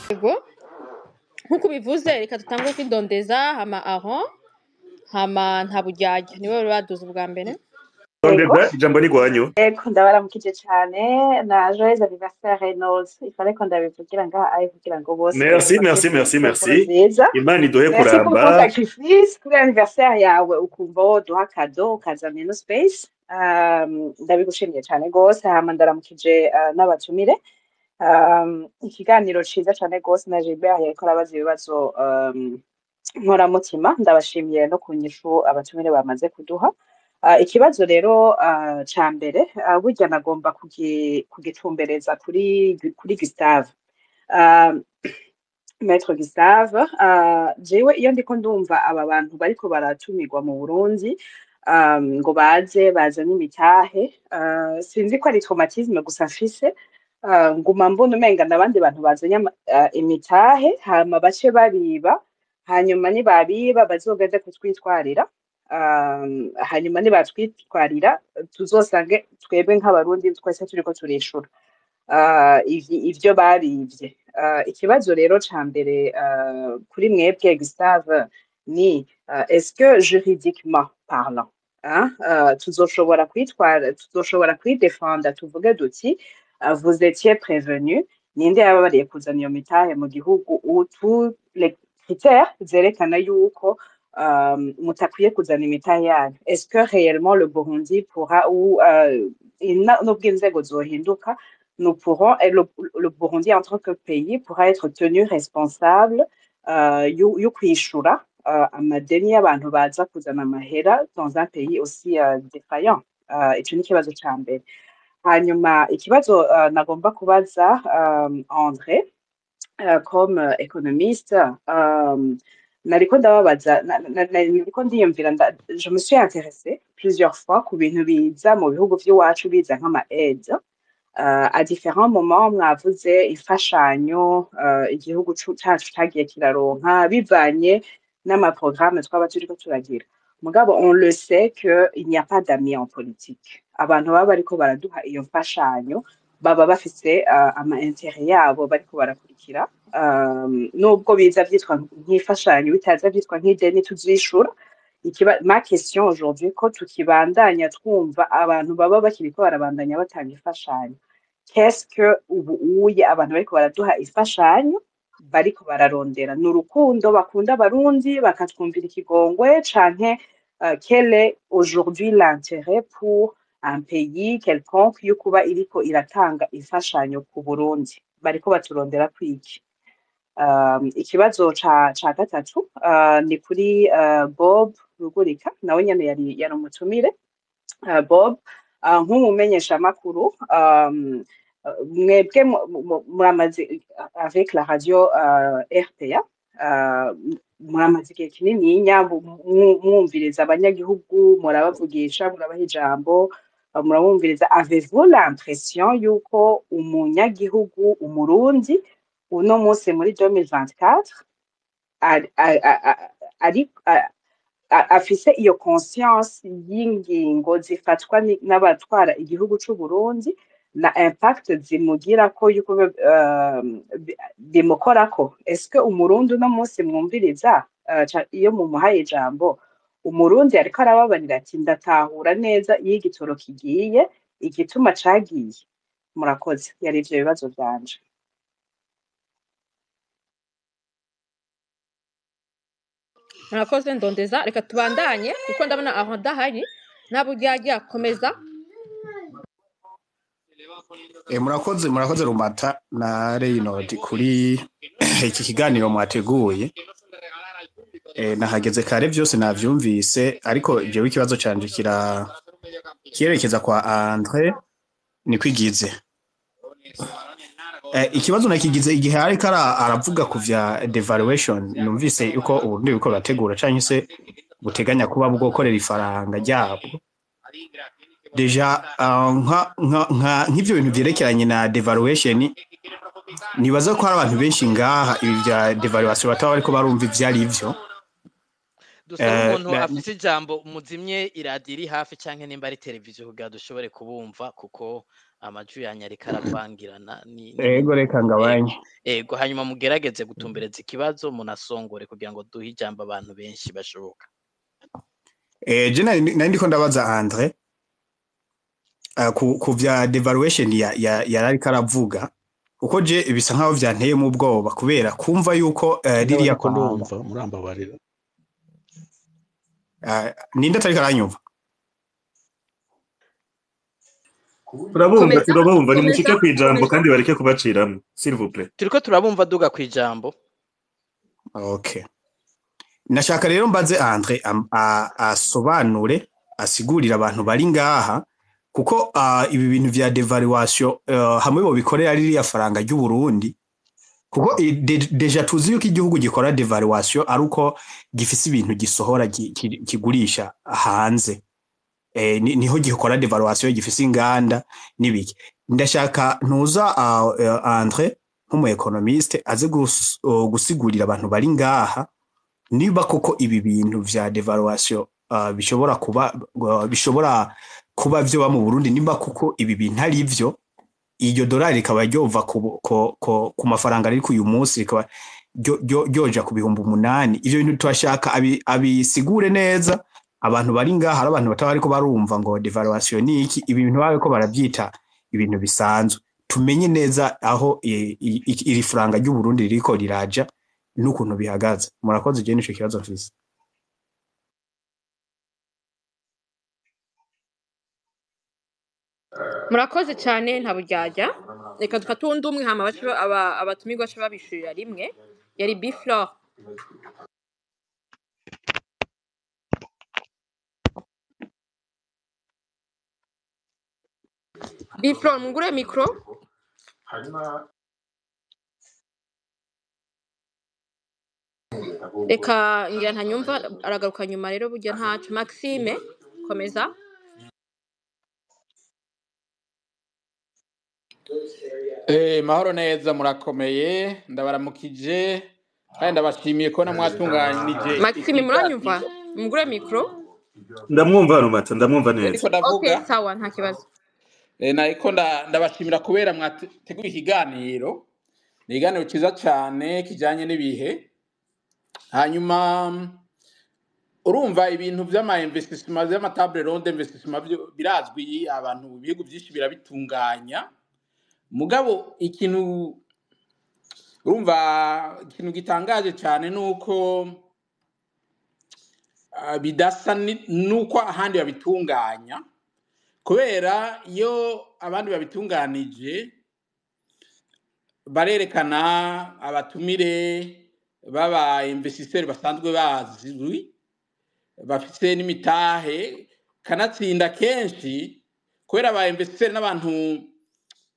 Yego nkuko bivuze reka dutangure kwidondeza hama aho hama nta buryarya niwe wari waduze ubwa mbere. Yego, Ndondeza ijambo ni rwanyu. eko ndabaramukije cane na joyeux anniversaire Reynolds. Ifale ko ndabivugira ngaha ayi kugira ngo bose Merci, merci, bafite merci, isabukuru merci. nziza. Imana iduhe Merci pour ton kuramba. sacrifice kuri anniversaire yawe ukumva woduha kado ukazana ino space. Ndabigushimiye cane gose hama ndaramukije n'abatumire. Ikiganiro ciza cane gose na Gilbert yariko arabaza ibibazo nkoramutima. Ndabashimiye no ku nyishu abatumire bamaze kuduha. Ikibazo rero ca mbere burya nagomba kugitumbereza kuri Gustave. Maître Gustave, jewe iyo ndiko ndumva aba bantu bariko baratumirwa mu Burundi ngo bazane imitahe, sinzi ko ari traumatisme gusa mfise, nguma mbona umenga n'abandi bantu bazanye imitahe hama bace bariba, hanyuma nibabiba bazogende kutwitwarira, hanyuma nibatwitwarira tuzosange twebwe nk'abarundi twese turiko turishura ivyo barivye. Ikibazo rero ca mbere kuri mwebwe Gustave ni est-ce que juridiquement parlant tuzoshobora kwidefenda tuvuge duti vous étiez prévenu, ninde yababariye kuzana iyo mitahe mu gihugu tous les critères zerekana yuko mutakwiye kuzana imitahe yanyu. Est-ce que réellement le Burundi pourra ou nubwo inzego zohinduka nous pourrons, et le Burundi en tant que pays pourra être tenu responsable yo kwishura amadeni y'abantu baza kuzana amahera dans un pays aussi défaillant. Ico ni ikibazo ca mbere. Hanyuma ikibazo nagomba kubaza André comme économiste, nariko ndababaza nariko ndiyumvira je me suis intéressée plusieurs fois ku bintu biza mu bihugu vy'iwacu biza nk'ama aide. À différents moments mwavuze imfashanyo igihugu cacu cagiye kiraronka bivanye n'amaprogramme twaba turiko turagira. Mugabo on le sait que il n'y a pas d'amis en politique. Abantu baba bariko baraduha iyo mfashanyo baba bafise ama intérêt yabo bariko barakurikira, nubwo biza vyitwa nk'imfashanyo bitaza vyitwa nk'ideni tuzishura. Ma question aujourd'hui ko tukibandanya twumva abantu baba bakiriko barabandanya batanga imfashanyo, qu'est-ce que ubuye abantu bariko baraduha imfashanyo bariko bararondera? N'urukundo bakunda abarundi bakatwumvira ikigongwe canke quel est aujourd'hui l'intérêt pour un pays quelconque yo kuba iriko iratanga imfashanyo ku Burundi? Bariko baturondera kwiki? Ikibazo ca gatatu ni kuri Bob Rugurika, nawe nyene yari umutumire. Bob nk'umumenyesha makuru, mwebwe muramaze avec la radio RPA, muramaze igihe kinininya mwumviriza abanyagihugu, murabavugisha, murabaha ijambo, murabumviriza. Avez-vous l'impression yuko umunyagihugu umurundi uno munsi muri 2024 afise iyo conscience y'ingingo zifatwa n'abatwara igihugu c'u Burundi na impact zimugira ko yuko bimukorako? Est-ce que umurundi uno munsi mwumviriza iyo mumuhaye ijambo umurundi ariko arababarira ati ndatahura neza iyo igitoro kigiye igituma cagiye? Murakoze, yari ivyo bibazo vyanje. Murakoze ndondeza, reka tubandanye kuko ndabona aho ndahari nta buryarya. Komeza. Murakoze Rumata na Reynolds kuri iki kiganiro mwateguye. Nahageze kare vyose navyumvise, ariko jewe ikibazo canje kirerekeza kwa André ni kwigize. Ikibazo nakigize igihe ariko aravuga ku vya devaluation, numvise yuko ubundi biko bategura canke se buteganya kuba bwokorera ifaranga ryabo. Deja nk'ivyo bintu vyerekeranye na devaluation, nibaza ko hari abantu benshi ngaha ibi vya devaluation bataba bariko barumva ivyari ivyo. Dusaba umuntu afite ijambo muzimye iradiyo iri hafi canke nimba ari televiziyo kugira dushobore kubumva, kuko amajwi yanyu ariko aravangirana ego reka ngabanye ego hanyuma mugerageze gutumbereza ikibazo munasongore kugira ngo duhe ijambo abantu benshi bashoboka. je nari ndiko ndabaza Andre ku vya devaluation ya ariko aravuga uko je ibisa nkaho vyanteye mu bwoba kubera kumva yuko ririya ko ndumva murambabarira ninde atari karanyumva turabumva ni mushike kwijambo kandi bareke kubaciramo s'il vous plaît. Turiko turabumva duga kwijambo. Okay. Nashaka rero mbaze Andre asobanure asigurira abantu bari ngaha kuko ibi bintu vya devaluation hamwe bo bikorera ririya faranga ry'u Burundi kuko deja tuzi yuko igihugu gikora devaluation aruko gifise ibintu gisohora kigurisha hanze niho gikora devaluation gifise inganda nibiki ndashaka ntuza Andre nk'umu economiste aze gusigurira abantu bari ngaha niba koko ibi bintu vya devaluation bishobora kuba vyo mu Burundi niba koko ibi bintu ari vyo iyo dolari ikaba ryova ku mafaranga ari ku uyu munsi ikaba ryoja ku 8,000 ivyo bintu twashaka abisigure neza abantu bari ngaha hari abantu bataba ariko barumva ngo devaluation ni iki ibi bintu babe ko barabyita ibintu bisanzwe tumenye neza aho iri faranga ry'u Burundi ririko riraja n'ukuntu bihagaze murakoze je nico kibazo mfise. murakoze cyane nta buryarya reka dufate umwe hama abatumirwa baca babishurira rimwe yari Biflor. Biflor mungure mikro. Reka ngira ntanyumva aragaruka nyuma rero burya ntacu. Maxime komeza. Mahoro neza murakomeye ndabaramukije kandi ndabashimiye ko namwatunganije. Maxime muranyumva mungure mikro. Ndamwumva Rumata ndamwumva neza. Okay sawa nta kibazo. Nayiko ndabashimira kubera mwateguye ikiganiro. Ni ikiganiro cyiza cyane kijyanye n'ibihe. Hanyuma urumva ibintu by'ama investissement by'ama table ronde investissement birazwi abantu ibihugu byinshi birabitunganya. Mugabo ikintu urumva ikintu gitangaje cyane nuko bidasa nuko ahandi babitunganya kubera iyo abandi babitunganije barerekana abatumire baba investisseurs basanzwe bazwi bafite n'imitahe kanatsinda kenshi kubera aba investisseurs n'abantu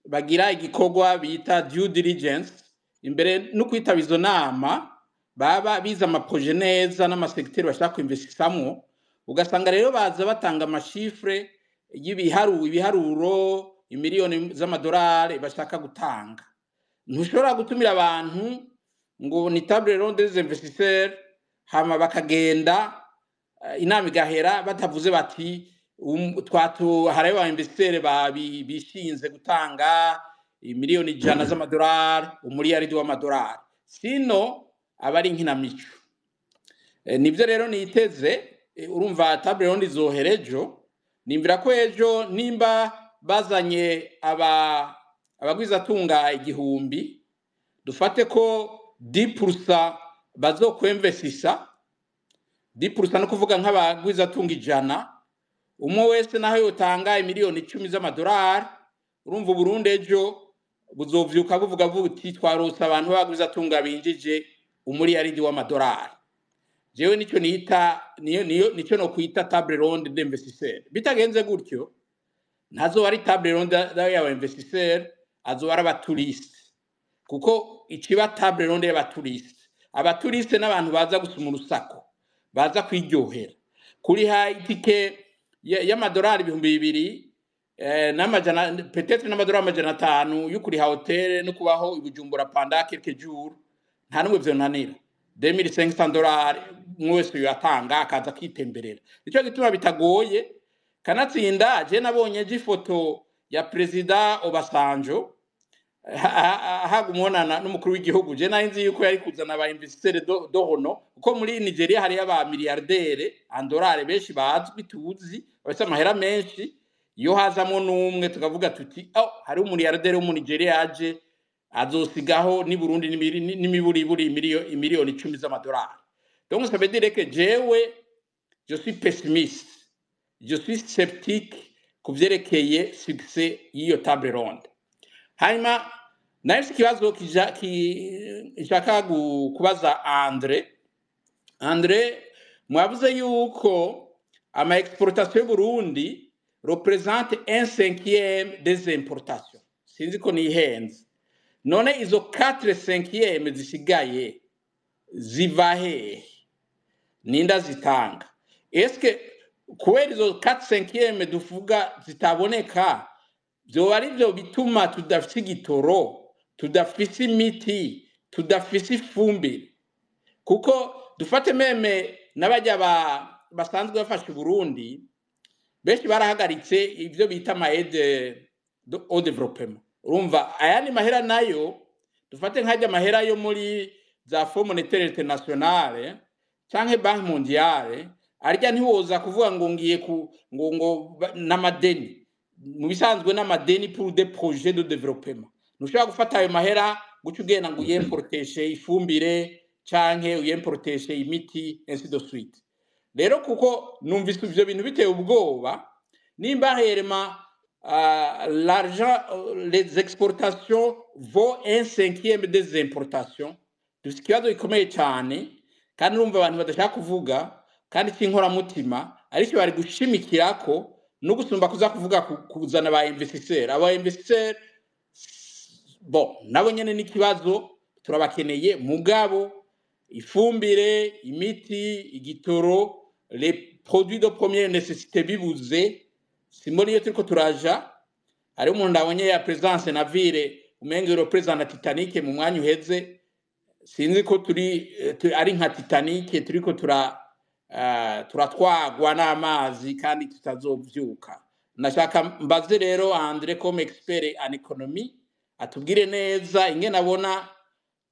bagira igikorwa bita due diligence imbere no kwitaba izo nama baba biza amaproje neza n'amasegiteri bashaka kwinvestisamo ugasanga rero baza batanga amashifre ibiharuro imiliyoni z'amadolari bashaka gutanga. Ntushobora gutumira abantu ngo ni table ronde des investisseurs hama bakagenda inama igahera batavuze bati harayo ba investisseurs bishinze gutanga imiliyoni 100 z'amadolari umuriyaridi w'amadolari sino abari nkinamico. Nivyo rero niteze urumva table ronde izoherejo nimbira ko ejo nimba bazanye abagwiza tunga 1000 dufate ko 10% bazokwemvesisa 10% no kuvuga nk'abagwiza tunga 100 umwe wese naho yotanga imiliyoni 10 z'amadolari urumva Burundi ejo buzovyuka buvuga buti twarose abantu bagwiza tunga binjije umuriyaridi w'amadolari. Jewe nico nico no kwita table ronde d'investisseurs. Bitagenze gutyo ntazo ari table ronde y'aba investisseurs azo ari abaturiste kuko ikiba table ronde y'abaturiste. Abaturiste n'abantu baza gusuma urusako baza kwiryohera kuriha itike y'amadolari 2,000 n'amajana peut-être n'amadolari 500 yo kuriha hotel no kubaho ibujumbura pendant quelques jours nta numwe byo nanira $2,500 mwese yatanga akaza kitemberera. Nicyo gituma bitagoye kanatsinda je nabonye ifoto ya perezida Obasanjo hagumwonana n'umukuru w'igihugu je nari nzi yuko yari kuzana aba investisseurs dohono uko muri Nigeria hari aba milliardaire andorare benshi bazwi tuzi bafite amahera menshi iyo hazamo n'umwe tukavuga tuti hari umulliardaire wo mu Nigeria aje azosigaho ni Burundi n'imiburi miliyoni 10 z'amadolari. Donc ça veut dire que je suis pessimiste, je suis sceptique kuvyerekeye succès y'iyo table ronde. Hanyuma nayo ikibazo kishaka kubaza Andre mwavuze yuko ama exportation y'u Burundi représente 1/5 des importations. Sinzi ko nihenze. None izo 4/5 zisigaye ziva hehe? Ninda zitanga. Eske kubera izo 4/5 duvuga zitaboneka byo ari byo bituma tudafite igitoro, tudafite imiti, tudafite ifumbire? Kuko dufate meme n'abajya basanzwe bafasha Burundi benshi barahagaritse ivyo bita ama aide au développement. Urumva aya ni mahera nayo dufate nkajya mahera yo muri za Fonds Monétaire Internationale canke Banque Mondiale arya ntiwoza kuvuga ngo ngiye ngo n'amadeni mu bisanzwe n'amadeni pour des projets de développement. Nushobora gufata ayo mahera guca ugenda ngo uyemporteshe ifumbire canke uyemporteshe imiti ainsi de suite. Rero kuko numvise ivyo bintu biteye ubwoba nimba herema l'argent les exportations vaut 1/5 des importations. Dufite ikibazo gikomeye cyane kandi urumva abantu badashaka kuvuga kandi kinkora mutima ariko bari gushimikirako no gusumba kuza kuvuga kuzana ba investisseurs bon nabo nyene n'ikibazo turabakeneye mugabo ifumbire imiti igitoro les produits de première nécessité bibuze simboni yo turiko turaja ari umuntu ndabonye ya présence navire umengero president na Titanic mu mwanya uheze sinzi ko ari nka Titanic turiko turatwagwa n'amazi kandi tutazovyuka. Nashaka mbaze rero Andre comme expert en économie atubwire neza ingene abona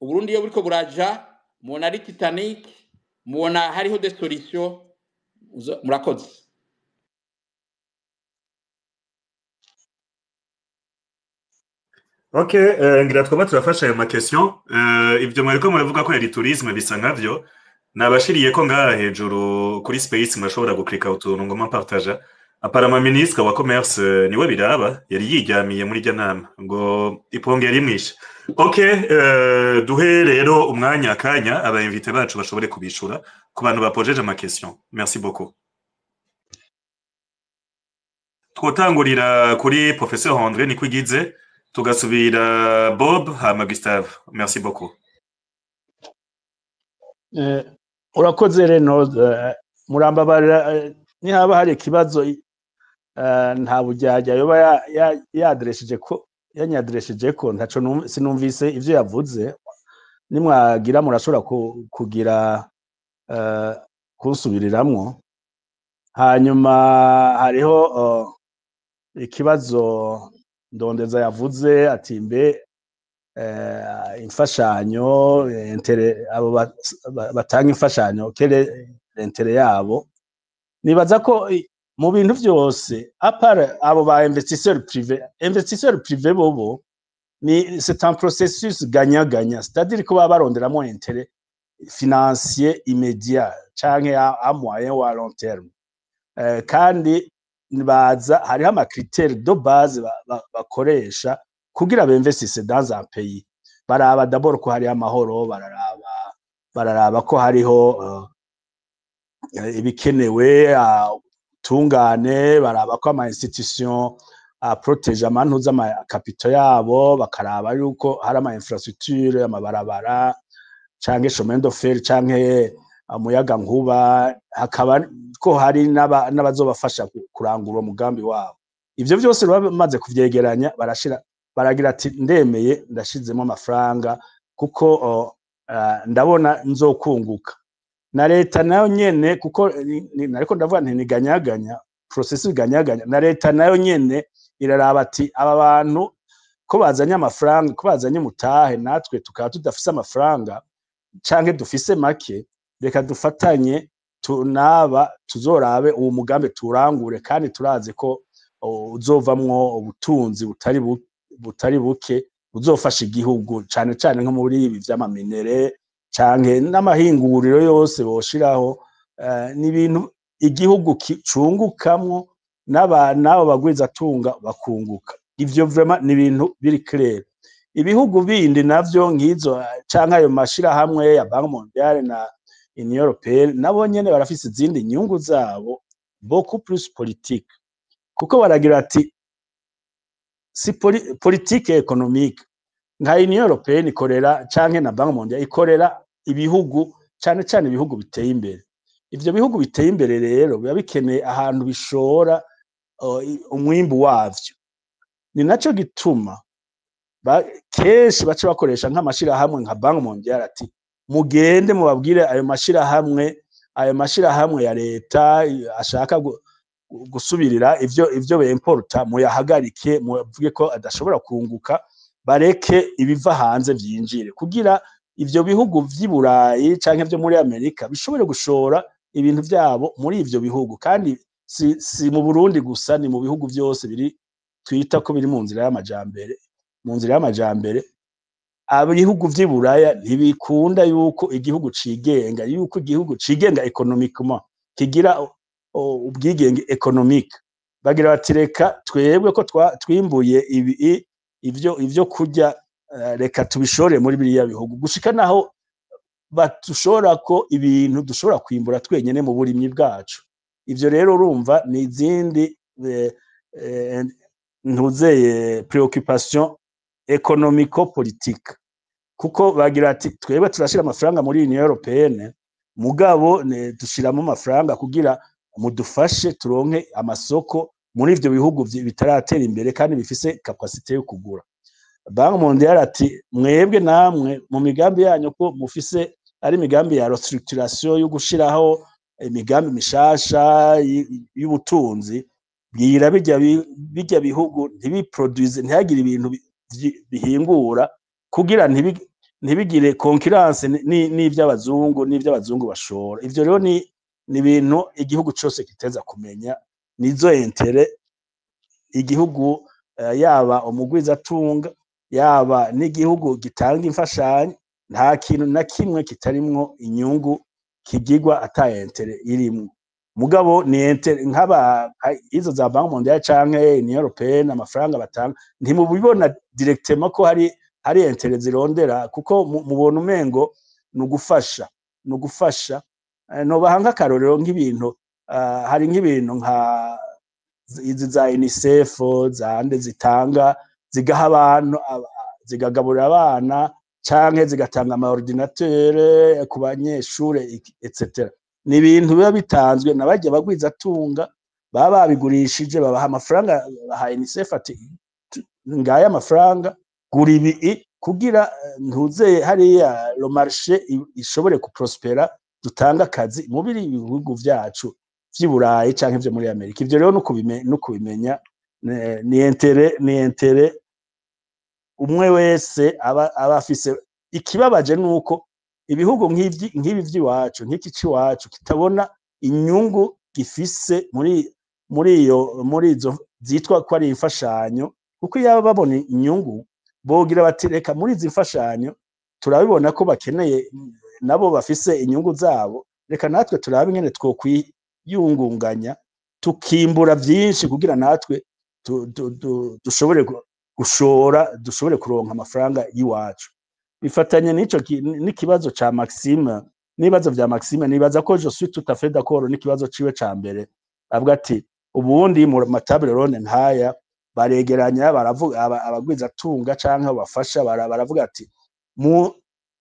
Uburundi yo buriko buraja mubona ari Titanic mubona hariho des solutions murakoze. Ok, ngira twaba turafasha ayo makestion. Ivyo mwariko muravuga ko yari tourisme bisa nkavyo nabashiriye ko ngaha hejuru kuri space mashobora guklika utuntu ngo mpartager. Aparama ministre wa commerce niwe biraba yari yiryamiye muri janama ngo iponge yari mwisha. Ok, duhe rero umwanya akanya aba invité bacu bashobore kubishura ku bantu bapojeje amakestion. Merci beaucoup. Twotangurira kuri professeur André Nikwigize tugasubira Bob hama Gustave. Merci beaucoup. Urakoze reno murambabara ni haba hari ikibazo nta bujyajya yoba yadresheje ko yanyadresheje ko ntaco sinumvise ivyo yavuze nimwagira murashobora kugira kunsubiriramwo. Hanyuma hariho ikibazo Ndondeza yavuze ati mbe imfashanyo abo batanga imfashanyo kere intere yabo nibaza ko mu bintu byose apart abo ba investisseurs privés bobo ni c'est un processus gagnant-gagnant, c'est-à-dire ko baronderamo intérêt financier immédiat canke à moyen ou à long terme. Kandi baza hariho ama critères de base bakoresha kugira bemvestisse dans un pays. Baraba d'abord ko hari amahoro, bararaba ko hariho ibikenewe tungane, baraba ko ama institution protege amantu z'ama capitaux yabo, bakaraba yuko hari ama infrastructure amabarabara canke chemin de fer canke umuyaga nkuba, hakaba ko hari n'abazobafasha kurangura umugambi wabo. Ivyo byose bamaze kuvyegeranya baragira ati ndemeye ndashizemo amafaranga kuko ndabona nzokunguka. Na leta nayo nyene kuko nariko ndavuga nti niganyaganya processus iganyaganya, na leta nayo nyene iraraba ati aba bantu ko bazanye amafaranga, ko bazanye umutahe, natwe tukaba tudafise amafaranga canke dufise make, reka dufatanye tunaba tuzorabe uwo mugambi turangure, kandi turazi ko uzovamwo ubutunzi butari buke buzofasha igihugu, cane cane nko muri ibi vy'amaminere canke n'amahinguriro yose boshiraho, n'ibintu igihugu cungukamwo n'abo bagwizatunga bakunguka. Ivyo vraiment ni ibintu biri clair. Ibihugu bindi navyo nkizo canke ayo mashirahamwe ya Banque Mondiale na Union Européenne nabo nyene barafise izindi nyungu zabo beaucoup plus politique, kuko baragira ati si politique économique nka Union Européenne ikorera canke na Banque Mondiale ikorera ibihugu cane cane ibihugu biteye imbere. Ivyo bihugu biteye imbere rero biba bikeneye ahantu bishora umwimbu wavyo, ni naco gituma kenshi baca bakoresha nk'amashirahamwe nka Banque Mondiale ati mugende mubabwire ayo mashirahamwe ya leta ashaka gusubirira ivyo bemporta muyahagarike, muvuge ko adashobora kunguka, bareke ibiva hanze vyinjire, kugira ivyo bihugu vy'i Burayi canke vyo muri Amerika bishobore gushora ibintu vyabo muri ivyo bihugu. Kandi si mu Burundi gusa, ni mu bihugu vyose twita ko biri mu nzira y'amajambere. Ibihugu vy'i Buraya ntibikunda yuko igihugu cigenga economiquement, kigira ubwigenge economique. Bagira bati reka twebwe ko twimbuye ivyo kurya, reka tubishore muri biriya bihugu, gushika naho batushora ko ibintu dushobora kwimbura twenyene mu burimyi bwacu. Ivyo rero urumva ni izindi préoccupation économico-politique, kuko bagira ati twebwe turashira amafaranga muri Union Européenne, mugabo dushiramo amafaranga kugira mudufashe turonke amasoko muri ivyo bihugu bitaratera imbere kandi bifise capacité yo kugura. Banque Mondiale ati mwebwe namwe mu migambi yanyu ko mufise ari imigambi ya restructuration yo gushiraho imigambi mishasha y'ubutunzi, bwira bijya bihugu ntibiproduise, ntihagire ibintu bihingura, kugira ntibigire concurrence n'ivy'abazungu bashora. Ivyo rero ni ibintu igihugu cose kiteza kumenya, nizo intérêt igihugu yaba umugwizatunga yaba n'igihugu gitanga imfashanyo, nta kintu na kimwe kitarimwo inyungu kigirwa ata intérêt irimwo. Mugabo ni intérêt izo za Banque Mondiale canke Union Européenne, amafaranga batanga ntimubibona directement ko hari intérêt zirondera, kuko mubona umengo nugufasha. Nobaha nk'akarorero nk'ibintu, hari nk'ibintu nka izi za UNICEF zande zitanga zigaha abantu, zigagaburira abana canke zigatanga ama ordinateur ku banyeshure etc. Ni ibintu biba bitanzwe n'abarya bagwizatunga, baba babigurishije babaha amafaranga, baha UNICEF ati ngaya amafaranga gura ibi, kugira ntuze hariya le marché ishobore kuprospera, dutanga akazi mu biri ibihugu vyacu vy'i Burayi canke vyo muri Amerika. Ivyo rero no kubimenya ni intérêt umwe wese aba afise. Ikibabaje nuko ibihugu nk'ibi vy'iwacu, nk'iki c'iwacu kitabona inyungu gifise muri izo zitwa ko ari imfashanyo, kuko yaba babona inyungu bogira bati reka muri izi mfashanyo turabibona ko bakeneye, nabo bafise inyungu zabo, reka natwe turabe ingene twokwiyungunganya tukimbura vyinshi, kugira natwe dushobore gushora, dushobore kuronka amafaranga y'iwacu. Bifatanye n'ikibazo ca Maxime, n'ibibazo vya Maxime, nibaza ko je suis tout à fait d'accord n'ikibazo ciwe ca mbere, avuga ati ubundi mu matable ronde nkaya baregeranya, baravuga abagwizatunga canke abafasha, baravuga ati mu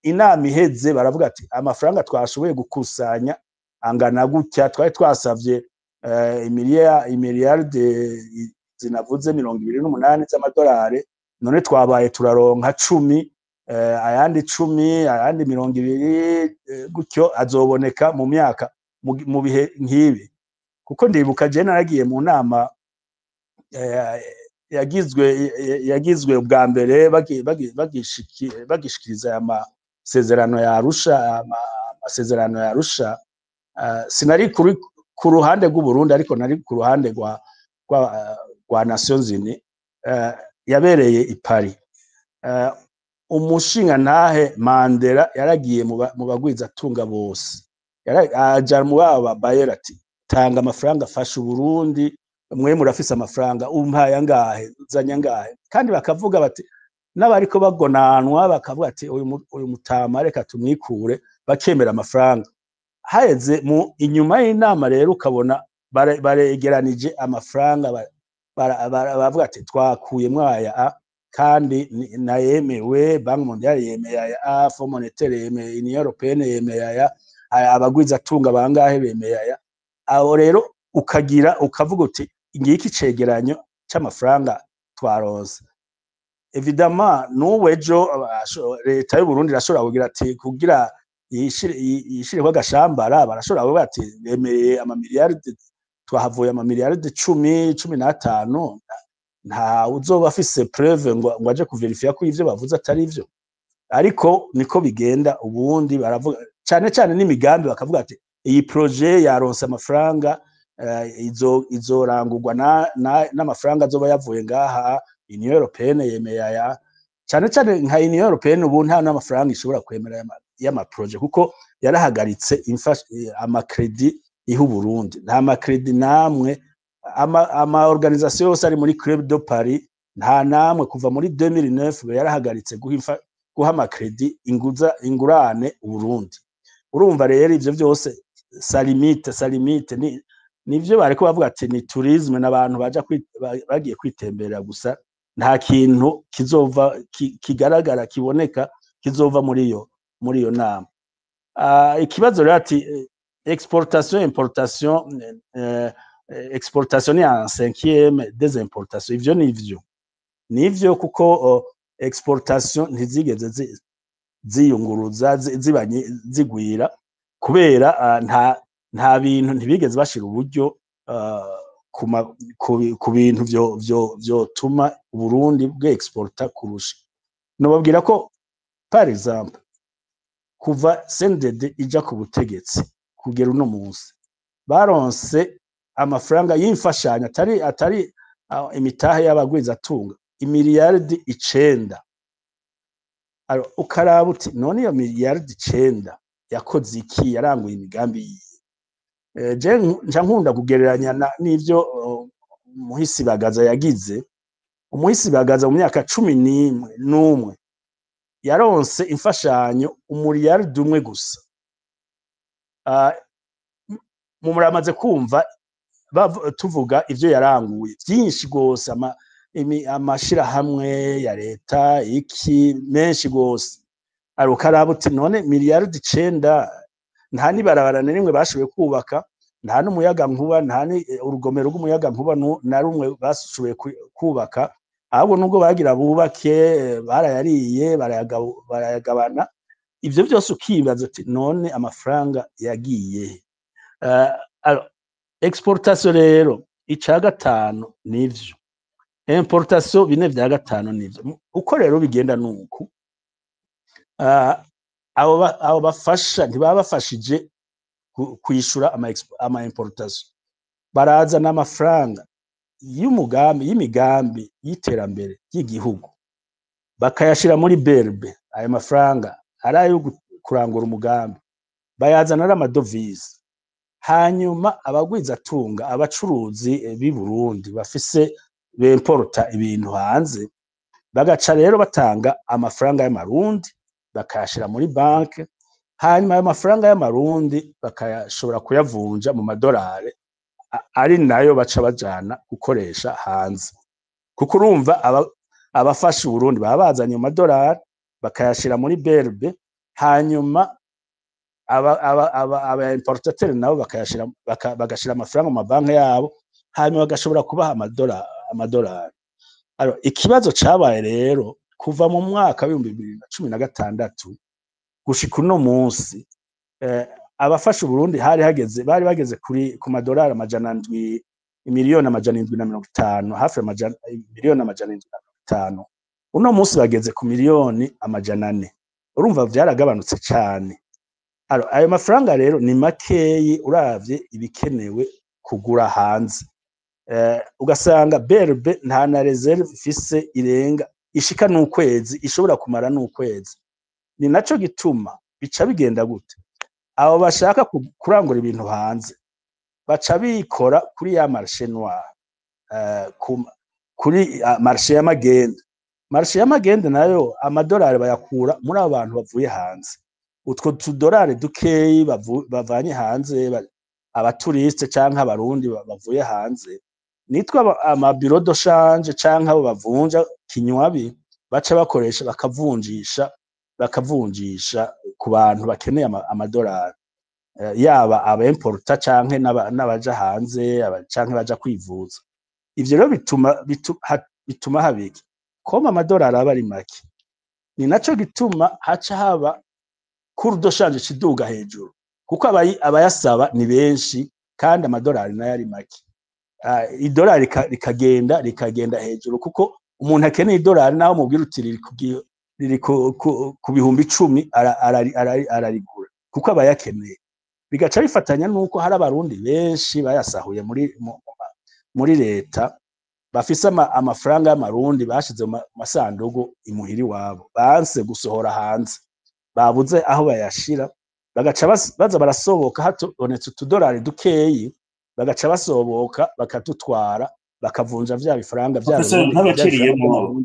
inama iheze, baravuga ati amafaranga twashoboye gukusanya angana gutya, twari twasavye imiliyarde zinavuze 28 z'amadolari, none twabaye turaronka 10, ayandi 10, ayandi 20, gutyo azoboneka mu myaka mu bihe nk'ibi. Kuko ndibuka je naragiye mu nama yagizwe ubwa mbere bagishikiriza aya masezerano ya Arusha, amasezerano ya Arusha, sinari ku ruhande rw'Uburundi ariko nari ku ruhande rwa Nations Unies, yabereye i Paris. Umushinga ntahe Mandela yaragiye mu bagwizatunga bose, aja mu baba bayera ati tanga amafaranga afasha Uburundi, mwe murafise amafaranga umpaye angahe uzanya angahe, kandi bakavuga bati n'abariko bagonanwa bakavuga ati uyu mutama reka tumwikure, bakemera amafaranga. Haheze mu inyuma y'inama rero ukabona baregeranije amafaranga, bavuga ati twakuye mwaya kandi nayemewe, Banki Mondiale yemeye aya, Fonds Monetaire yemeye, Union Européenne yemeye aya, abagwizatunga bangahe bemeye aya. Aho rero ukavuga uti ngiki cegeranyo c'amafaranga twaronse. Evidemment n'uwejo leta y'u Burundi irashobora kugira ati kugira yishireko agashambara, barashobora kuvuga ati bemeye amamiliyaridi, twahavuye amamiliyaridi 10-15, nta uzoba afise preuve ngo aje kuverifia ko ivyo bavuze atari ivyo. Ariko niko bigenda ubundi, baravuga cyane n'imigambi, bakavuga ati iyi projet yaronse amafaranga, izorangurwa n'amafaranga azoba yavuye ngaha, Union Européenne yemeye aya. Cyane nka Union Européenne ubu nta n'amafaranga ishobora kwemera y'ama projet, kuko yarahagaritse amakredi ihu Burundi. Nta makredi namwe, ama organisation yose ari muri Club de Paris nta namwe kuva muri 2009 yarahagaritse guha amakredi ingurane Burundi. Urumva rero ivyo byose salimite nivyo bariko bavuga ati ni tourisme, n'abantu bagiye kwitemberera gusa, nta kintu kizova kigaragara kiboneka kizova muri iyo nama. Ikibazo rero ati exportation importation, exportation ni en 5e des importations, ivyo nivyo kuko exportation ntizigeze ziyunguruza zigwira, kubera nta bintu ntibigeze bashira uburyo ku bintu vyotuma Burundi bw'exporta kurusha. Nobabwira ko par exemple kuva CNDD ija ku butegetsi kugera uno munsi baronse amafaranga y'imfashanyo atari imitahe y'abagwizatunga imiliyaridi 9. Ukaraba uti none iyo miliyaridi 9 yakoze iki, yaranguye imigambi yiye? Je nja nkunda kugereranya n'ivyo Muhisi Bagaza yagize. Umuhisi Bagaza mu myaka 11 yaronse imfashanyo umuliyaridi 1 gusa. Muramaze kumva tuvuga ivyo yaranguye byinshi gose, amashira hamwe ya leta iki menshi gose. Ukaraba uti none miliyaridi 9 nta nibarabara nimwe bashoboye kubaka, nta n'umuyaga nkuba, nta urugomero rw'umuyaga nkuba na rumwe bashoboye kubaka, ahubwo nubwo bagira bubake barayariye barayagabana. Ivyo byose ukibaza ati none amafaranga yagiye. Exportation rero ica gatanu nivyo, importation 4/5 nivyo. Uko rero bigenda nuko abo bafasha ntibabafashije kwishura ama importation, baraza n'amafaranga y'imigambi y'iterambere y'igihugu bakayashira muri BRB. Ayo mafaranga arayo kurangura umugambi, bayazana n'amadovize. Hanyuma abagwizatunga, abacuruzi b'i Burundi bafise bemporta ibintu hanze, bagaca rero batanga amafaranga y'amarundi bakayashira muri banke, hanyuma ayo mafaranga y'amarundi bakayashobora kuyavunja mu madolari, ari nayo baca bajana gukoresha hanze. Kuko urumva abafasha Burundi babazanye mu madolari bakayashira muri BRB, hanyuma aba importateur nabo bagashira amafaranga mu mabanki yabo, hanyuma bagashobora kubaha amadolari. Ikibazo cabaye rero kuva mu mwaka wa 2016 gushika uno munsi, abafasha Burundi bari bageze ku madolari 700 imiliyoni amajana 750 hafi miliyoni amajana 750 uno munsi bageze ku miliyoni amajana 4 urumva vyaragabanutse cyane. Ayo mafaranga rero ni makeyi uravye ibikenewe kugura hanze. Ugasanga BRB nta na reserve ifise irenga ishika n'ukwezi, ishobora kumara n'ukwezi. Ni naco gituma bica bigenda gute, abo bashaka kurangura ibintu hanze baca bikora kuri ya marché noir, kuri marché y'amagende. Marché y'amagende nayo amadolari bayakura muri abo bantu bavuye hanze. Utwo tudolari dukeyi bavanye hanze, abaturiste canke abarundi bavuye hanze, nitwa amabiro de change canke abo bavunja kinywabi baca bakoresha bakavunjisha ku bantu bakeneye amadolari, yaba abimporta canke n'abaja hanze canke baja kwivuza. Ivyo rero bituma habiki koma amadolari aba ari make. Ni naco gituma haca haba cours de change kiduga hejuru, kuko abayasaba ni benshi kandi amadolari nayo ari make. Idolari rikagenda hejuru, kuko umuntu akeneye idolari naho mubwira uti riri ku bihumbi 10 ararigura kuko abayakeneye. Bigaca bifatanya nuko hari abarundi benshi bayasahuye muri leta, bafise amafaranga y'amarundi bashize mu masandugu imuhiri wabo, banse gusohora hanze, babuze aho bayashira, bagaca baza barasoboka hatonetse utudolari dukeyi, bagaca basoboka bakadutwara bakavunja vya bifaranga vyabo.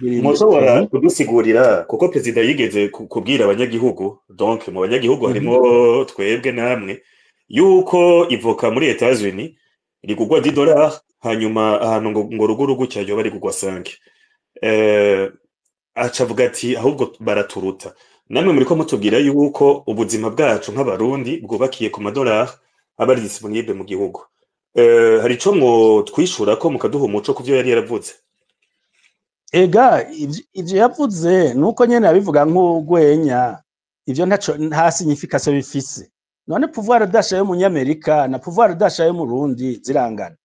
Mushobora kudusigurira kuko president yigeze kubwira abanyagihugu, donc mu banyagihugu harimo twebwe namwe, yuko ivoka muri Etats-Unis rigugwa $10, hanyuma ahantu ngo rugurugu cyayo bari kugwa 5. Acavuga ati ahubwo baraturuta. Namwe muri ko mutubwira yuko ubuzima bwacu nk'abarundi bwubakiye ku madolari aba ari disponible mu gihugu. Hari ico mwo twishura ko mukaduha umuco kuvyo yari yaravuze. Ega ivyo yavuze nuko nyene abivuga nk'ugwenya, ivyo nta signification bifise. None pouvoir d'achat yo munyamerika na pouvoir d'achat yo murundi zirangana.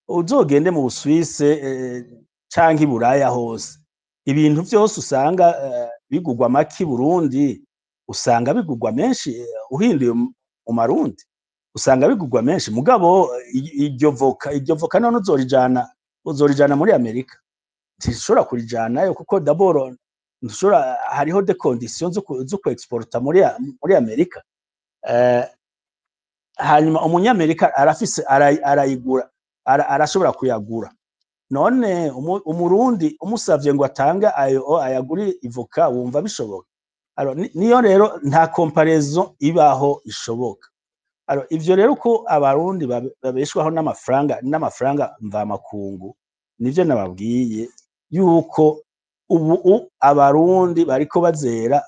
Uzogende mu Busuwise canke i Buraya hose, ibintu vyose usanga bigugwa make Burundi usanga bigugwa menshi, uhinduye mu marundi usanga bigugwa menshi. Mugabo iryo voka none uzorijana muri Amerika, ntishobora kurijanayo kuko d'abord hariho des conditions zo ku exporta muri Amerika. Hanyuma umunyamerika arafise arayigura, arashobora kuyagura. None umurundi umusavye ngo atanga ayaguri ivoka wumva bishoboka? Niyo rero nta comparaison ibaho ishoboka. Ivyo rero ko abarundi babeshwaho n'amafaranga mvamakungu, nivyo nababwiye yuko ubu abarundi bariko bazera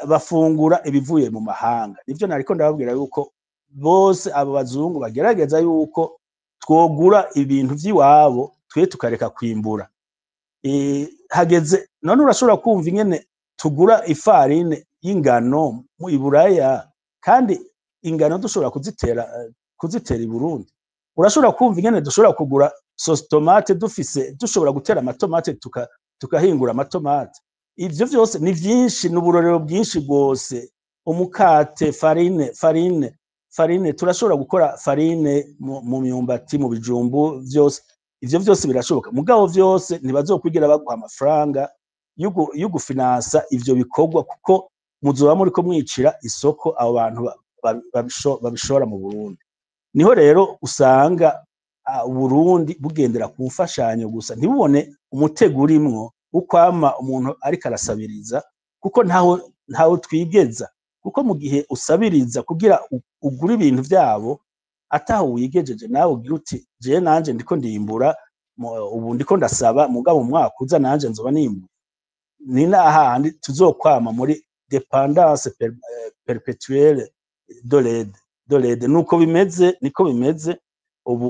bafungura ibivuye mu mahanga. Nivyo nariko ndababwira yuko bose abo bazungu bagerageza yuko twogura ibintu vy'iwabo twe tukareka kwimbura. Hageze none urashobora kumva ingene tugura ifarine y'ingano mu Iburaya kandi ingano dushobora kuzitera i Burundi. Urashobora kumva ingene dushobora kugura sauce tomate dushobora gutera amatomate tukahingura amatomate. Ivyo vyose ni vyinshi, n'uburorero bwinshi bwose. Umukate, farine turashobora gukora farine mu myumbati, mu bijumbu vyose. Ivyo vyose birashoboka. Mugabo vyose ntibazokwigira baguha amafaranga yo gufinansa ivyo bikorwa, kuko muzoba muriko mwicira isoko abo bantu babishora mu Burundi. Niho rero usanga Burundi bugendera ku mfashanyo gusa, ntibubone umutego urimwo ukwama umuntu ariko arasabiriza, kuko ntaho twigeza. Kuko mu gihe usabiriza kugira ugura ibintu vyabo ataho wigejeje, nawe ugira uti je nanje ndiko ndimbura, ubu ndiko ndasaba, mugabo umwaka uza nanje nzoba nimbura. Ni nahandi tuzokwama muri dépendance perpétuelle de l'aide. Nuko bimeze, niko bimeze. Ubu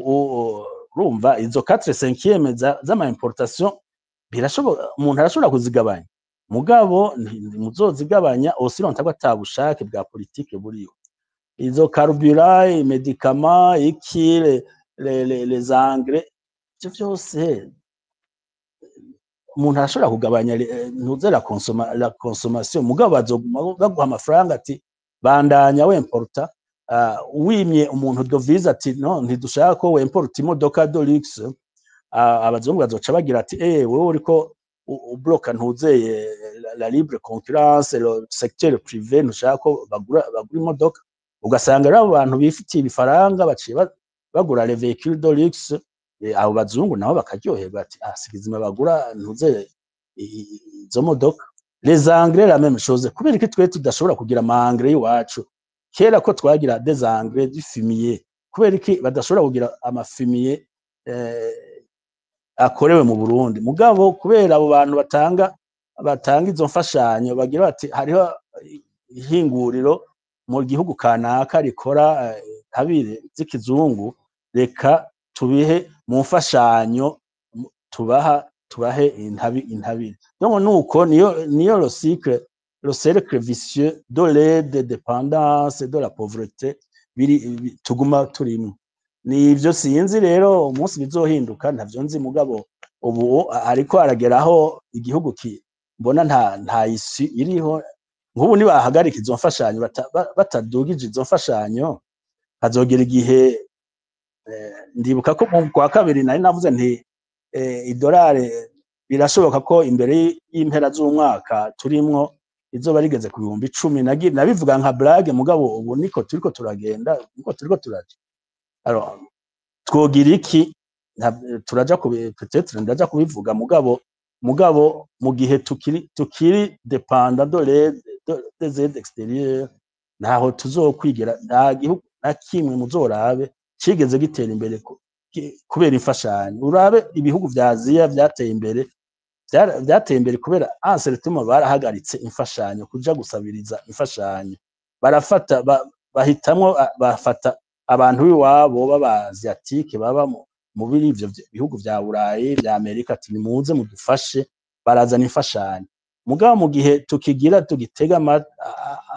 urumva izo 4/5 z'ama importation birashoboka, umuntu arashobora kuzigabanya, mugabo muzozigabanya osironta ko atabushake bwa politike buriho. izo carburant medicament iki les engrais ivyo vyose umuntu arashobora kugabanya ntuze la consommation mugabo bazoguma baguha amafaranga ati bandanya wemporta wimye umuntu devise ati no ntidushaka ko wemporta imodoka de luxe abazungu bazoca bagira ati wewe uriko ubloka ntuzeye la libre concurrence le secteur privé ntushaka ko bagura imodoka ugasanga rero abo bantu bifitiye ibifaranga baciye bagura les véhicules de luxe abo bazungu nabo bakaryoherwa ati sigizima bagura ntuzeye izo modoka les engrais la même chose kubera ko twe tudashobora kugira ama engrais iwacu kera ko twagira des engrais du fumier kubera ko badashobora kugira ama fumier akorewe mu Burundi mugabo kubera abo bantu batanga izo mfashanyo bagira bati hariho ihinguriro mu gihugu kanaka rikora habire z'ikizungu reka tubihe mu mfashanyo tubahe intabire donc nuko niyo le cercle vicieux de l'aide dépendance de la pauvreté tuguma turimo nivyo sinzi rero umunsi bizohinduka ntavyo nzi mugabo ubu ariko arageraho igihugu mbona nta isi iriho nk'ubu nibahagarika izo mfashanyo batadugije izo mfashanyo hazogera igihe ndibuka ko mu kwa kabiri nari navuze nti idolari birashoboka ko imbere y'impera z'umwaka turimwo izoba rigeze ku 10,000 nabivuga nka blague mugabo ubu niko turiko turagenda niko turiko turaje alors twogira iki turaja peut-être ndaja kubivuga mugabo mu gihe tukiri dépendant des aides extérieures naho tuzokwigera nta gihugu na kimwe muzorabe cigeze gitera imbere kubera imfashanyo urabe ibihugu vya Aziya vyateye imbere kubera anseretuma barahagaritse imfashanyo kuja gusabiriza imfashanyo barafata bafata abantu b'iwabo b'abaziatike baba muri ivyo bihugu vya Burayi vya Amerika ati nimuze mudufashe barazana imfashanyo mugabo mu gihe tugitega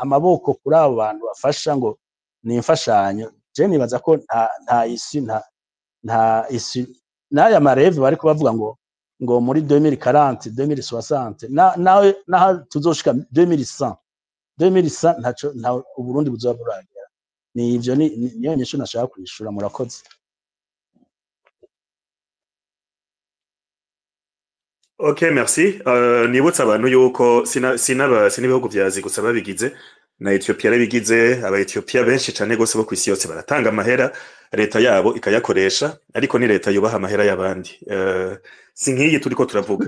amaboko kuri abo bantu bafasha ngo ni imfashanyo je nibaza ko nta isi n'aya mareve bariko bavuga ngo muri 2040 2060 naho tuzoshika 2100 ntaco Uburundi buzoba buragera ni ivyo niyo nyisho nashaka kwishura murakoze. Ok, merci. Nibutsa abantu yuko sinibihugu vyazi gusa babigize na Ethiopia rabigize aba Ethiopia benshi cane gose bo kwisi yose baratanga amahera leta yabo ikayakoresha ariko ni leta yubaha amahera y'abandi si nkiyi turiko turavuga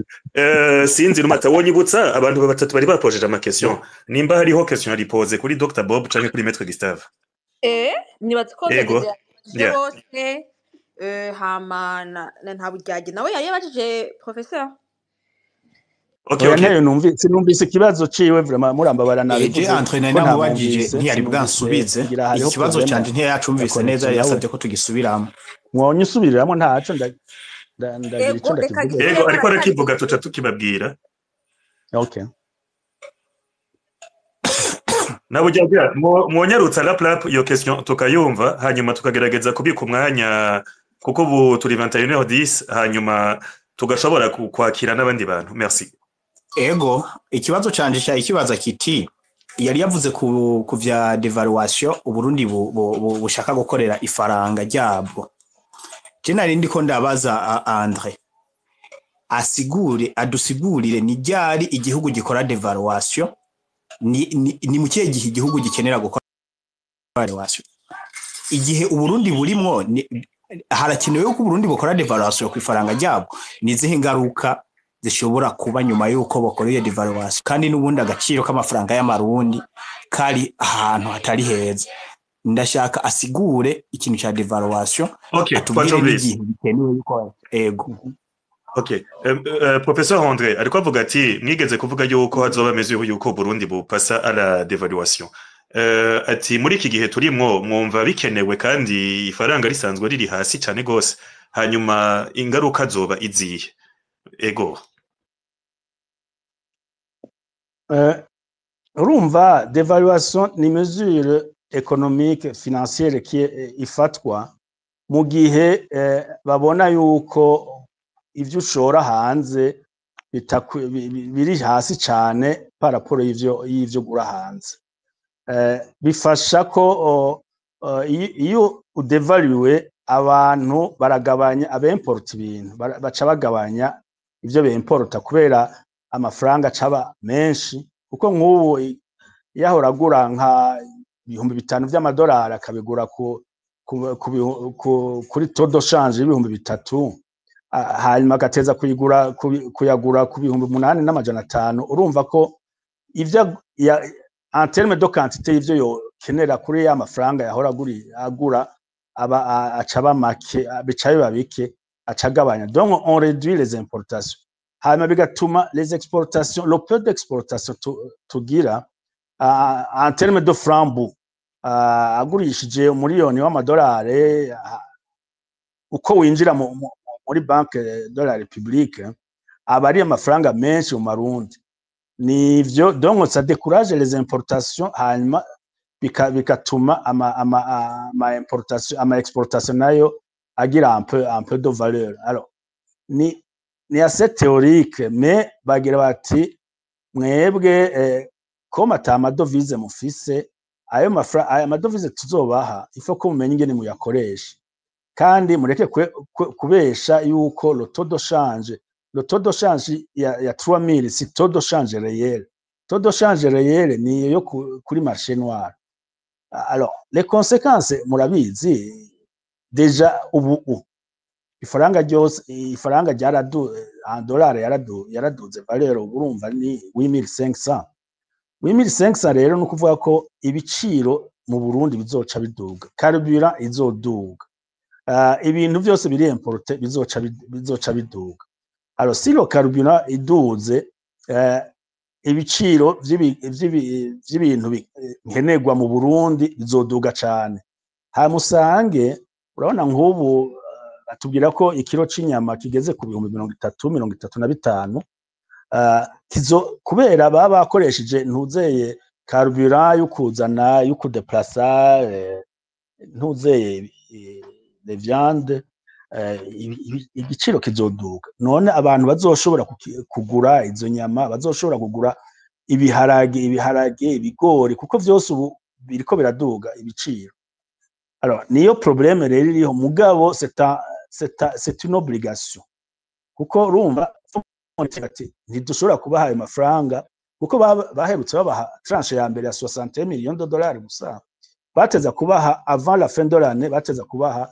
sinzi rumata wonyibutsa abantu batatu bari bapojeje ama question nimba hariho question ari pose kuri Dr Bob canke kuri Maître Gustave nibatse ko bose hama nta buryage nawe yari yabajije professeur. Okay. Numvise ikibazo ciwe vraiment murambabara nabivuze entraîneur namubajije ntiyari bwansubize ikibazo cyanje ntiyacumvise neza yasabye ko tugisubiramo mwonye usubiriramo ntaco ndagira ico ndakivuga yego ariko arakivuga tuca tukibabwira. Okay. Nabujyaga mwonyarutsa rap iyo question tukayumva hanyuma tukagerageza kubika umwanya kuko ubu turi 21h10 hanyuma tugashobora kwakira n'abandi bantu. Merci. Ego ikibazo canje cya ikibaza kiti yari yavuze ku vya devaluation Uburundi bushaka gukorera ifaranga ryabwo. Je nari ndiko ndabaza André adusigurire ni ryari igihugu gikora devaluation ni mu kihe gihe igihugu gikenera gukora devaluation igihe Uburundi burimwo harakenewe ko Uburundi bukora devaluation ku ifaranga ryabwo nizihe ngaruka zishobora kuba nyuma yuko bakoreye devaluation kandi n'ubundi agaciro k'amafaranga y'amarundi kari ahantu hatari heza ndashaka asigure ikintu cya devaluation atubwire igihe bikenewe yuko ego. Okay. Professeur André ariko avuga ati mwigeze kuvuga yuko hazoba mesure yuko Burundi bupasa à la dévaluation ati muri iki gihe turimwo mwumva bikenewe kandi ifaranga risanzwe riri hasi cyane gose hanyuma ingaruka zoba izihe ego. Urumva devaluation ni mesure économique financière ifatwa mu gihe babona yuko ivyo ushora hanze biri hasi cane par rapport y'ivyo gura hanze. Bifasha ko iyo udevaluwe abantu baragabanya abimporta ibintu baca bagabanya ivyo bimporta kubera amafaranga acaba menshi, kuko nk'ubu yahora agura nka 5,000 vy'amadolari akabigura kuri taux de change y'ibihumbi 3, hanyuma agateza kuyagura ku 8,500. urumva ko ivyo en terme de quantité ivyo yokenera kuri ya mafaranga yahora agura acaba make, bica biba bike, acagabanya. Donc on réduit les importations, hanyuma bigatuma les exportations, le peu d'exportation tugira en terme de francs agurishije umuriyoni w'amadolari, uko winjira muri banque de la République aba ari amafaranga menshi mu marundi. Nivyo donc ça décourage les importations, hanyuma bigatuma ama exportation nayo agira un peu de valeur. Alors ni assez théorique, mais bagira bati mwebwe comme ata amadovize mufise, ayo amadovize tuzobaha il faut ko mumenye ingene muyakoresha, kandi mureke kubesha yuko le taux de change ya 3000 si taux de change réel. Taux de change réel ni yo kuri marché noir. Alors les conséquences murabizi déjà ubu ifaranga en dollar yaraduze valeur, urumva ni 8500. 8500 rero no kuvuga ko ibiciro mu Burundi bizoca biduga, carburant izoduga, ibintu byose biri importe bizoca biduga. Alors si le carburant iduze, ibiciro vy'ibintu nkenerwa mu Burundi bizoduga cane. Hamusange urabona nk'ubu batubwira ko ikiro c'inyama kigeze ku 30-35, kubera baba bakoresheje ntuzeye carburant y'ukuzana y'ukudeplaça ntuzeye les viandes, igiciro kizoduga. None abantu bazoshobora kugura izo nyama, bazoshobora kugura ibiharage, ibigori, kuko vyose ubu biriko biraduga ibiciro. Alors niyo problème rero iriho, mugabo c'est une obligation, kuko urumva ntidushobora kubaha ayo mafaranga, kuko baherutse babaha tranche ya mbere ya 60 millions de dollars gusa, bateza kubaha avant la fin de l'année, bateza kubaha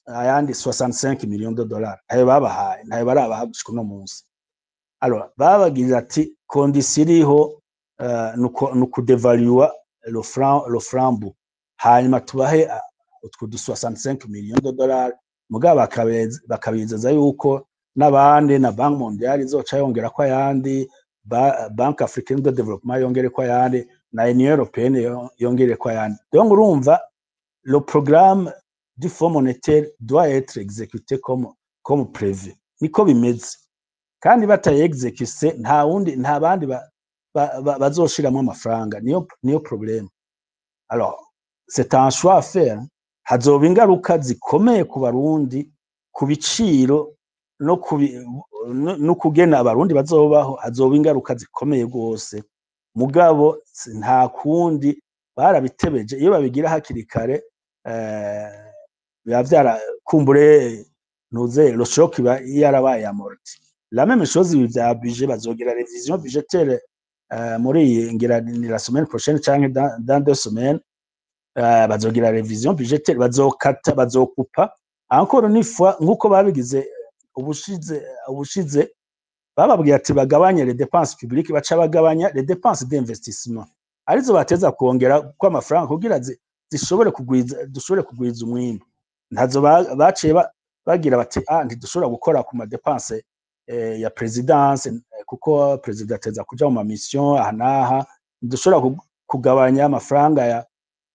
ayandi 65 millions de dollars. Ayo babahaye nayo barabaha gushika no munsi. Alors babagira ati condition iriho nuko devalue le franc, hanyuma tubahe utwo 65 millions de dollars, mugabo bakabizeza yuko n'abandi na Banque Mondiale izoca yongera ko ayandi, Banque Africaine de Développement yongere ko ayandi, na Union Européenne yongere ko ayandi. Donc urumva le programme du Fonds monétaire doit être exécuté comme prévu. Niko bimeze, kandi batayexécute nta bandi bazoshiramwo amafaranga, niyo problème. Alors c'est un choix à faire. Hazoba ingaruka zikomeye ku Barundi, ku biciro no kugena abarundi bazobaho, hazoba ingaruka zikomeye gose, mugabo nta kundi, barabitebeje. Iyo babigira hakiri kare biba vyarakumbure ntuze le choc yarabaye amorti. La même chose vya budget, bazogira révision budgétaire muri ngira ni la semaine prochaine canke dans 2 semaines, bazogira révision budgétaire, bazokupa encore une fois nkuko babigize ubushize bababwiye ati bagabanye les dépenses publiques, baca bagabanya les dépenses d'investissement, arizo bateza kongera ko amafaranga kugira dushobore kugwiza umwimbo. Ntazo baciye bagira bati ntidushobora gukora ku ma dépenses ya présidence, kuko president ateza kuja mu mission aha naha, dushobora kugabanya amafaranga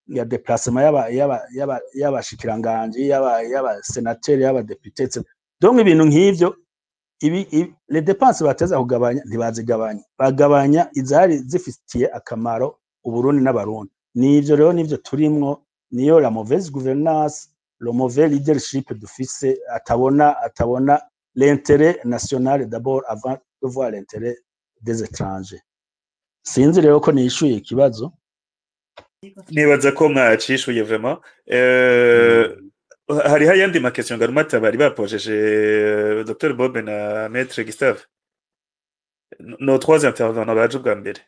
ya déplacement y'abashikiranganje, y'abasenateri, y'abadeputete. Donc ibintu nk'ivyo les dépenses bateza kugabanya ntibazigabanya, bagabanya izari zifitiye akamaro Uburundi n'abarundi. nivyo rero nivyo turimwo, niyo la mauvaise gouvernance, le mauvais leadership dufise, atabona l'intérêt national d'abord avant de voir l'intérêt des étrangers. Sinzi rero ko nishuye ikibazo. nibaza ko mwacishuye vraiment hariho ayandi makestion garumata bari bapojeje Dr Bob na Maître Gustave, nos trois intervenants baje ubwa mbere.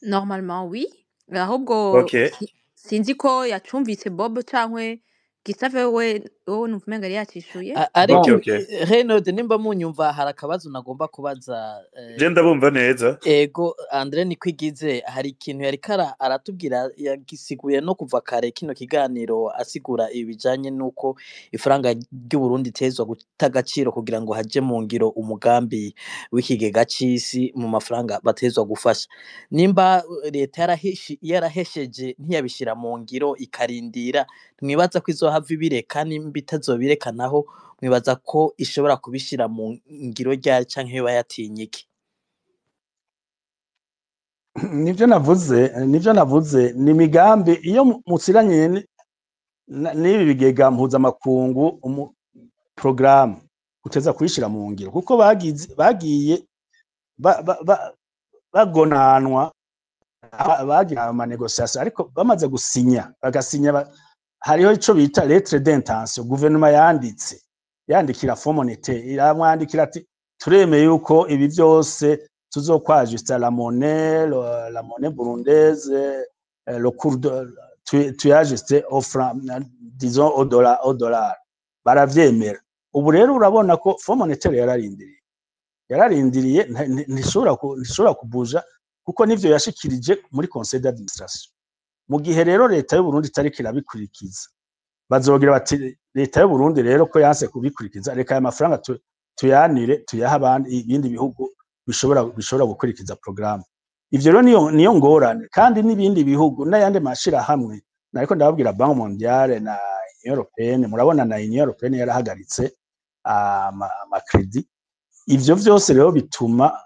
Normalement oui, ahubwo Okay. sinzi ko yacumvise Bob cankwe Gustave we numva umenga yari yacishuye. ariko Okay, okay. Renaud nimba munyumva hari akabazo nagomba kubaza Je ndabumva neza. ego Andre Nikwigize hari ikintu yari aratubwira yagisiguye no kuva kare kino kiganiro asigura ibijanye nuko ifaranga ry'u Burundi tezwa gutagaciro kugira ngo haje mu ngiro umugambi w'ikigega c'isi mu mafaranga batezwa gufasha. Nimba leta yarahesheje ntiyabishira mu ngiro ikarindira, mwibaza ko izohava ibireka nimba itazobireka naho mwibaza ko ishobora kubishira mu ngiro ryari canke yoba yatinye iki? Nivyo navuze ni migambi iyo musiranye n'ibi bigega mpuzamakungu programme uteza kuyishira mu ngiro kuko bagiye bagonanwa bagira ama négociation ariko bamaze gusinya bagasinya hariho ico bita lettre d'intention gouvernement yandikira Fonds monétaire iramwandikira ati turemeye yuko ibi byose tuzokwajusta la monnaie burundaise le cours de tu ajusté au franc disons au dollar baravyemera. Ubu rero urabona ko Fonds monétaire yararindiriye ntishobora kubuja kuko nivyo yashikirije muri conseil d'administration. Mu gihe rero leta y'u Burundi itariki irabikurikiza bazogira bati leta y'u Burundi rero ko yanse kubikurikiza reka aya mafaranga tuyanire tuyaha abandi ibindi bihugu bishobora gukurikiza programme. Ivyo rero niyo ngorane kandi n'ibindi bihugu n'ayandi mashira hamwe nariko ndababwira Banque Mondiale na Union Européenne, murabona na Union Européenne yarahagaritse ama credit. Ivyo vyose rero bituma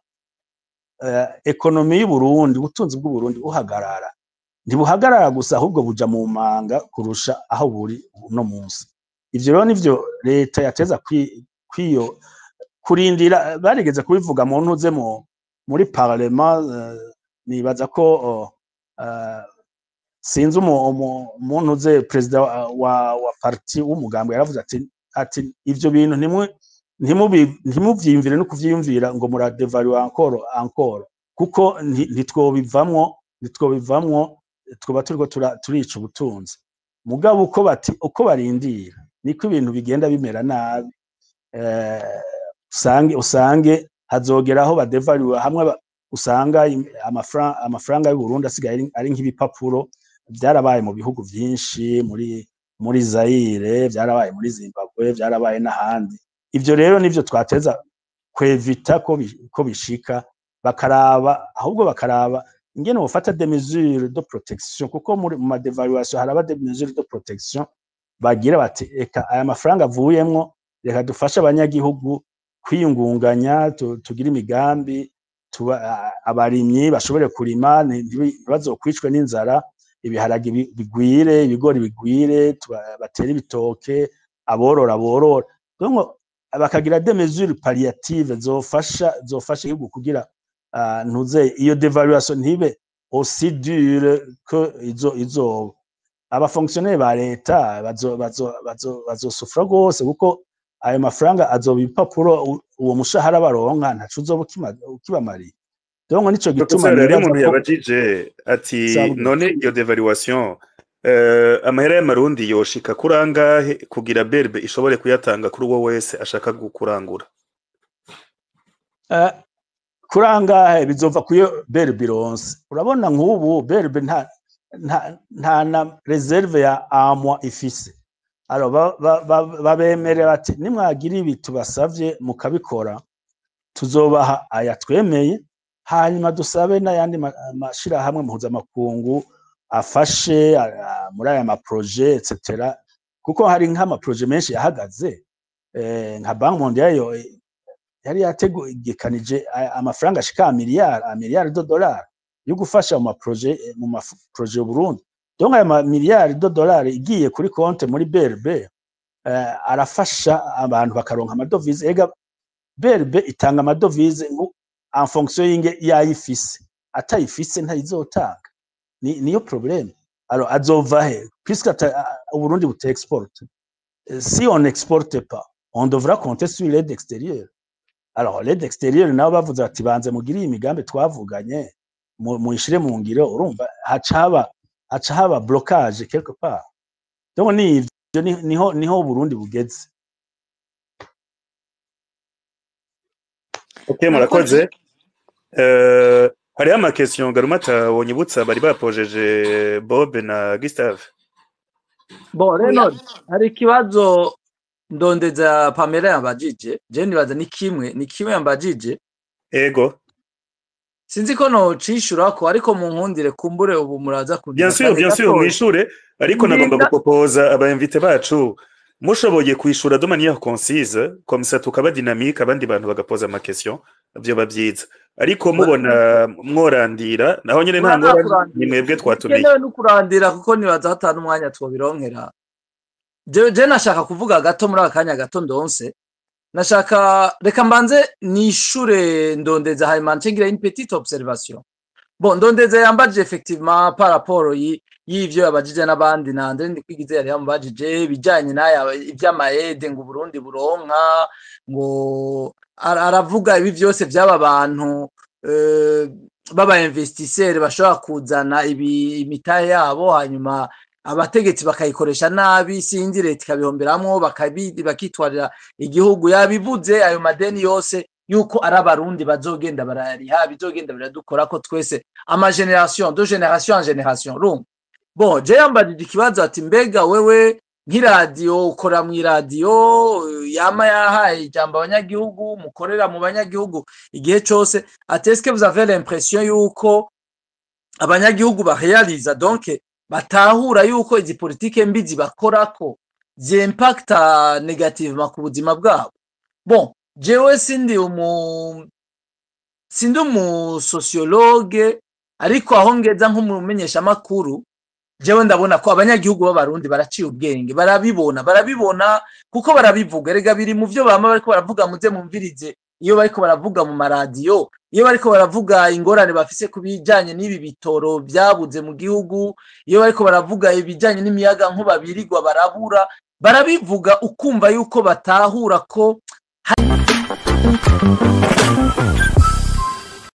ekonomi y'u Burundi, ubutunzi bw'u Burundi buhagarara. Ntibuhagarara gusa ahubwo buja mu manga kurusha aho buri no munsi. Ivyo rero nivyo leta yateza kwiyo kurindira, barigeze kubivuga mu ntuze muri parlement. Nibaza ko sinzi umuntu uze president wa parti w'umugambwe yaravuze ati ivyo bintu ntimuvyimvire no kuvyiyumvira ngo muradevalue encore kuko ntitwobivamwo twoba turiko turica ubutunzi. Mugabo uko barindira niko ibintu bigenda bimera nabi. Usange hazogeraho badevalue hamwe, usanga amafaranga y'u Burundi asigaye ari nk'ibipapuro. Byarabaye mu bihugu vyinshi, muri Zaire, byarabaye muri Zimbabwe, byarabaye n'ahandi. Ivyo rero nivyo twateza kwevita ko bishika, ahubwo bakaraba ingene bofata des mesures de protection kuko mu ma devaluation haraba des mesures de protection bagira bati eka aya mafaranga avuyemwo reka dufashe abanyagihugu kwiyungunganya, tugira imigambi, abarimyi bashobore kurima ntibazokwicwe n'inzara, ibiharage bigwire, ibigori bigwire, batera ibitoke, aborora donc bakagira des mesures palliatives zofasha igihugu kugira ntuze iyo devaluation ntibe aussi dure que izo abafonctionnaire ba leta bazosufra gose kuko ayo mafaranga azoba ibipapuro, uwo mushahara baronka ntaco uzoba ukibamariye. Donc nico gituma umuntu yabajije ati none iyo devaluation amahera y'amarundi yoshika kurangahe kugira berbe ishobore kuyatanga kuri uwo wese ashaka gukurangura? Kurangahe bizova kuyo berbe ironse. Urabona nk'ubu berbe nta na reserve ya amwa ifise. Alors babemere bati nimwagira ibi tubasavye mukabikora tuzobaha aya twemeye, hanyuma dusabe n'ayandi mashira hamwe mpuzamakungu afashe muri aya maprojet etc. Kuko hari nk'amaprojet menshi yahagaze, nka Banque Mondiale yari yategekanije amafaranga ashika miliyari de dollars yo gufasha mu projet y'u Burundi. Donc aya ma miliyari $, igiye kuri konte muri BRB arafasha abantu bakaronka amadovize. Ega BRB itanga amadovize ngo en fonction y'inge yayifise, atayifise ntayizotanga. Niyo problème. Alors azova he puisque au Burundi bu exporte. Si on n'exporte pas, on devra compter sur l'aide extérieure. Alors l'aide extérieure nabo bavuze ati banze mugiriye imigambi twavuganye muishire mu ngiro, urumva haca haba blocage quelque part. Donc niho Burundi bugeze. Ok, murakoze. Hariho amakestion Garumata wonyibutsa bari bapojeje Bob na Gustave. Bon rero hari ikibazo ndondeza Pamela yambajije, je nibaza ni kimwe yambajije. Ego. Sinzi ko no cishura ko ariko mu nkundire kumbure ubu muraza Bien sûr mwishure ariko nagomba gupopoza aba invite bacu mushoboye kwishura de manière concise comme ça tukaba dynamique abandi bantu bagapoza ama question byo babyiza ariko mubona mworandira naho nyene nta ngora ni mwebwe twatumiye ngewe no kurandira kuko nibaza hatanu umwanya twobironkera. Je nashaka kuvuga gato muri akanya gato ndonse. Nashaka reka mbanze nishure ndondeza hanyuma ncengira une petite observation. Bon, ndondeza yambaje effectivement par rapport y'ivyo yabajije n'abandi nande ndi kwigize yari yambajije bijanye n'aya ivy'amaede ngo Burundi buronka ngo aravuga ibi vyose by'aba bantu baba investisseurs bashobora kuzana imitahe yabo hanyuma abategetsi bakayikoresha nabi sinzi leta ikabihomberamwo bakitwarira igihugu. Yabivuze ayo madeni yose yuko arabarundi bazogenda barariha bizogenda biradukora ko twese ama generation de generation en generation rum. Bon, je yambadije ikibazo ati mbega wewe nk'iradio ukora mu radio yama yahaye ijambo abanyagihugu mukorera mu banyagihugu igihe cyose, ati est-ce que vous avez l'impression yuko abanyagihugu barealiza donc batahura yuko izi politike mbi zibakorako zimpacta negativement ku buzima bwabo? Bon, jewe sindi umu sociologue ariko aho ngeza nk'umumenyesha makuru jewe ndabona ko abanyagihugu b'abarundi baraciye ubwenge, barabibona kuko barabivuga. Erega biri mu byo bama bariko baravuga muze mumvirize iyo bariko baravuga mu maradiyo, iyo bariko baravuga ingorane bafise kubijanye n'ibi bitoro byabuze mu gihugu, iyo bariko baravuga ibijanye n'imiyaga nkuba birirwa barabura, barabivuga ukumva yuko batahura ko